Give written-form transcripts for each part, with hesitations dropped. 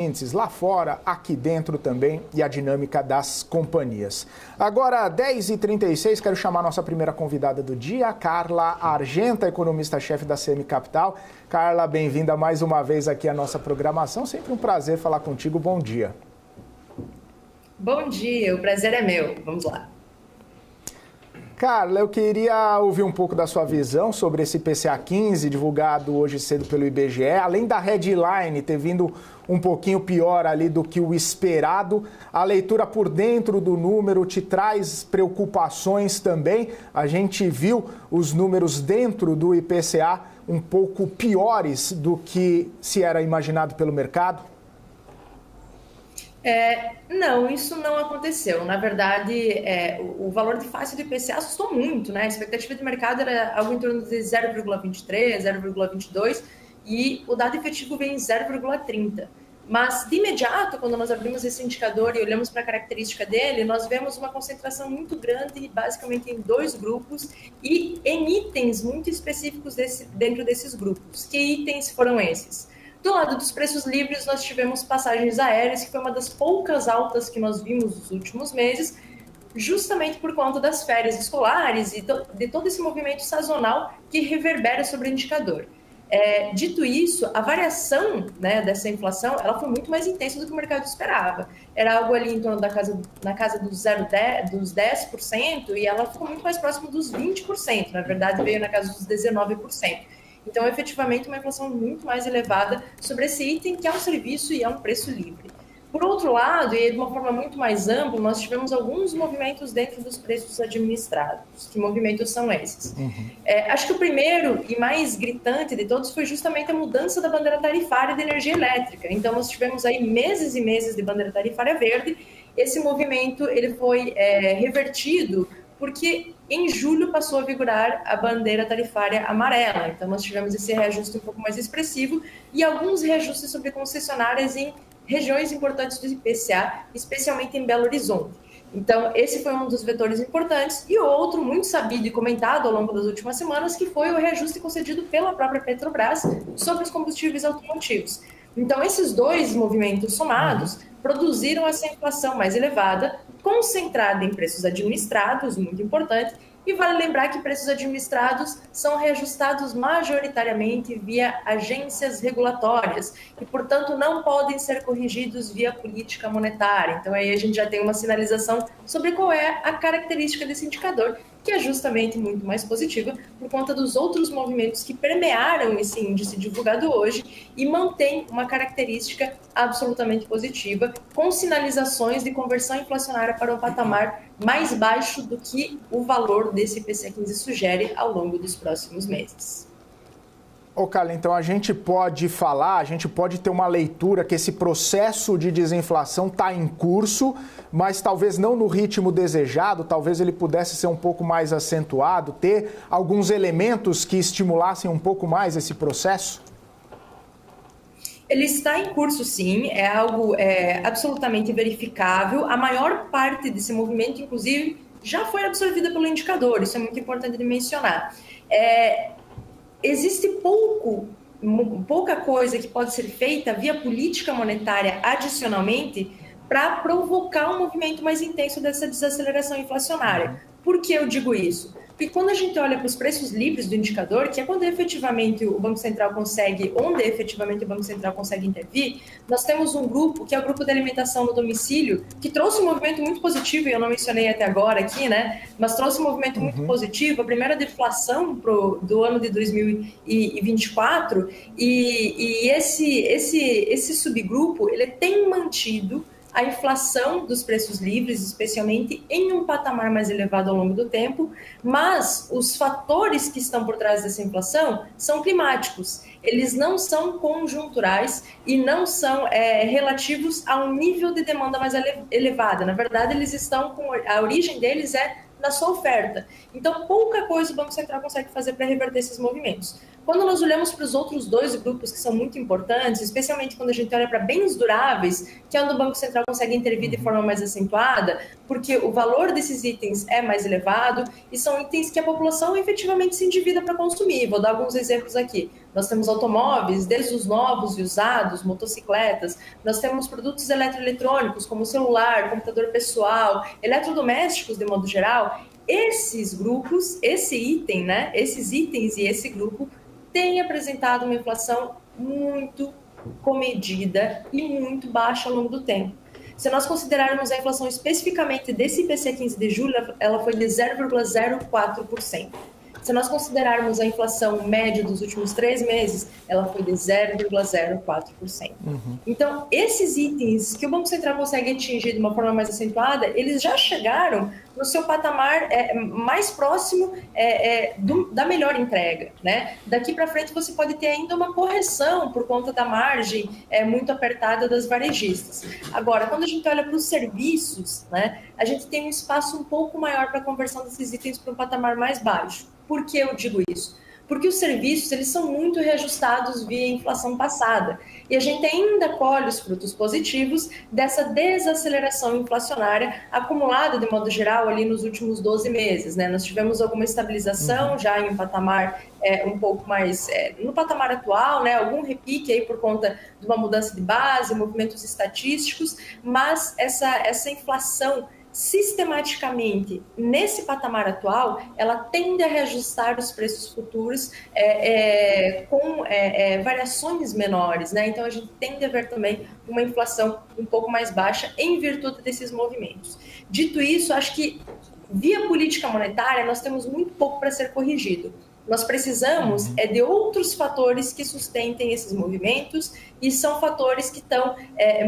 índices lá fora, aqui dentro também, e a dinâmica das companhias. Agora, 10h36, quero chamar a nossa primeira convidada do dia, Carla Argenta, economista-chefe da CM Capital. Carla, bem-vinda mais uma vez aqui à nossa programação. Sempre um prazer falar contigo. Bom dia. Bom dia, o prazer é meu. Vamos lá. Carla, eu queria ouvir um pouco da sua visão sobre esse IPCA 15, divulgado hoje cedo pelo IBGE. Além da headline ter vindo um pouquinho pior ali do que o esperado, a leitura por dentro do número te traz preocupações também. A gente viu os números dentro do IPCA um pouco piores do que se era imaginado pelo mercado? Não, isso não aconteceu. Na verdade, o valor de face do IPCA assustou muito, né? A expectativa de mercado era algo em torno de 0,23, 0,22 e o dado efetivo vem em 0,30. Mas, de imediato, quando nós abrimos esse indicador e olhamos para a característica dele, nós vemos uma concentração muito grande, basicamente em dois grupos e em itens muito específicos dentro desses grupos. Que itens foram esses? Do lado dos preços livres, nós tivemos passagens aéreas, que foi uma das poucas altas que nós vimos nos últimos meses, justamente por conta das férias escolares e de todo esse movimento sazonal que reverbera sobre o indicador. Dito isso, a variação, né, dessa inflação ela foi muito mais intensa do que o mercado esperava. Era algo ali em torno na casa dos 10%, e ela ficou muito mais próxima dos 20%. Na verdade, veio na casa dos 19%. Então, efetivamente, uma inflação muito mais elevada sobre esse item, que é um serviço e é um preço livre. Por outro lado, e de uma forma muito mais ampla, nós tivemos alguns movimentos dentro dos preços administrados. Que movimentos são esses? Acho que o primeiro e mais gritante de todos foi justamente a mudança da bandeira tarifária de energia elétrica. Então, nós tivemos aí meses e meses de bandeira tarifária verde. Esse movimento ele foi revertido porque em julho passou a vigorar a bandeira tarifária amarela. Então, nós tivemos esse reajuste um pouco mais expressivo e alguns reajustes sobre concessionárias em regiões importantes do IPCA, especialmente em Belo Horizonte. Então, esse foi um dos vetores importantes. E outro, muito sabido e comentado ao longo das últimas semanas, que foi o reajuste concedido pela própria Petrobras sobre os combustíveis automotivos. Então, esses dois movimentos somados produziram essa inflação mais elevada, concentrada em preços administrados, muito importante, e vale lembrar que preços administrados são reajustados majoritariamente via agências regulatórias e, portanto, não podem ser corrigidos via política monetária. Então, aí a gente já tem uma sinalização sobre qual é a característica desse indicador, que é justamente muito mais positiva por conta dos outros movimentos que permearam esse índice divulgado hoje e mantém uma característica absolutamente positiva, com sinalizações de conversão inflacionária para um patamar mais baixo do que o valor desse IPCA 15 sugere ao longo dos próximos meses. Carla, então a gente pode ter uma leitura que esse processo de desinflação está em curso, mas talvez não no ritmo desejado, talvez ele pudesse ser um pouco mais acentuado, ter alguns elementos que estimulassem um pouco mais esse processo? Ele está em curso, sim, é algo absolutamente verificável. A maior parte desse movimento, inclusive, já foi absorvida pelo indicador, isso é muito importante de mencionar. Existe pouca coisa que pode ser feita via política monetária adicionalmente para provocar um movimento mais intenso dessa desaceleração inflacionária. Por que eu digo isso? Porque quando a gente olha para os preços livres do indicador, que é quando efetivamente o Banco Central consegue, onde efetivamente o Banco Central consegue intervir, nós temos um grupo, que é o grupo de alimentação no domicílio, que trouxe um movimento muito positivo, e eu não mencionei até agora aqui, né? Mas trouxe um movimento muito positivo, a primeira deflação do ano de 2024, e esse subgrupo, ele tem mantido a inflação dos preços livres, especialmente em um patamar mais elevado ao longo do tempo, mas os fatores que estão por trás dessa inflação são climáticos. Eles não são conjunturais e não são relativos a um nível de demanda mais elevada. Na verdade, a origem deles é na sua oferta. Então, pouca coisa o Banco Central consegue fazer para reverter esses movimentos. Quando nós olhamos para os outros dois grupos que são muito importantes, especialmente quando a gente olha para bens duráveis, que é onde o Banco Central consegue intervir de forma mais acentuada, porque o valor desses itens é mais elevado e são itens que a população efetivamente se endivida para consumir. Vou dar alguns exemplos aqui. Nós temos automóveis, desde os novos e usados, motocicletas, nós temos produtos eletroeletrônicos, como celular, computador pessoal, eletrodomésticos de modo geral. Esses grupos, esse item, né, esses itens e esse grupo têm apresentado uma inflação muito comedida e muito baixa ao longo do tempo. Se nós considerarmos a inflação especificamente desse IPCA 15 de julho, ela foi de 0,04%. Se nós considerarmos a inflação média dos últimos 3 meses, ela foi de 0,04%. Então, esses itens que o Banco Central consegue atingir de uma forma mais acentuada, eles já chegaram no seu patamar mais próximo da melhor entrega, né? Daqui para frente você pode ter ainda uma correção por conta da margem muito apertada das varejistas. Agora, quando a gente olha para os serviços, né, a gente tem um espaço um pouco maior para a conversão desses itens para um patamar mais baixo. Por que eu digo isso? Porque os serviços, eles são muito reajustados via inflação passada. E a gente ainda colhe os frutos positivos dessa desaceleração inflacionária acumulada, de modo geral, ali nos últimos 12 meses. Né? Nós tivemos alguma estabilização já em um patamar um pouco mais... no patamar atual, né? Algum repique aí por conta de uma mudança de base, movimentos estatísticos, mas essa inflação sistematicamente, nesse patamar atual, ela tende a reajustar os preços futuros com variações menores, né? Então, a gente tende a ver também uma inflação um pouco mais baixa em virtude desses movimentos. Dito isso, acho que via política monetária, nós temos muito pouco para ser corrigido. Nós precisamos de outros fatores que sustentem esses movimentos e são fatores que estão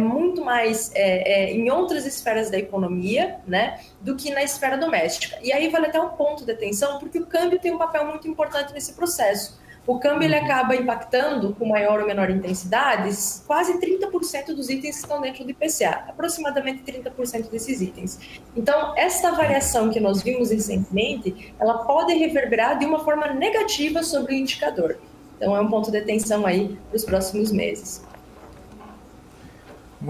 muito mais em outras esferas da economia, né, do que na esfera doméstica. E aí vale até um ponto de atenção, porque o câmbio tem um papel muito importante nesse processo. O câmbio ele acaba impactando com maior ou menor intensidade quase 30% dos itens que estão dentro do IPCA, aproximadamente 30% desses itens. Então, essa variação que nós vimos recentemente, ela pode reverberar de uma forma negativa sobre o indicador. Então, é um ponto de atenção aí para os próximos meses.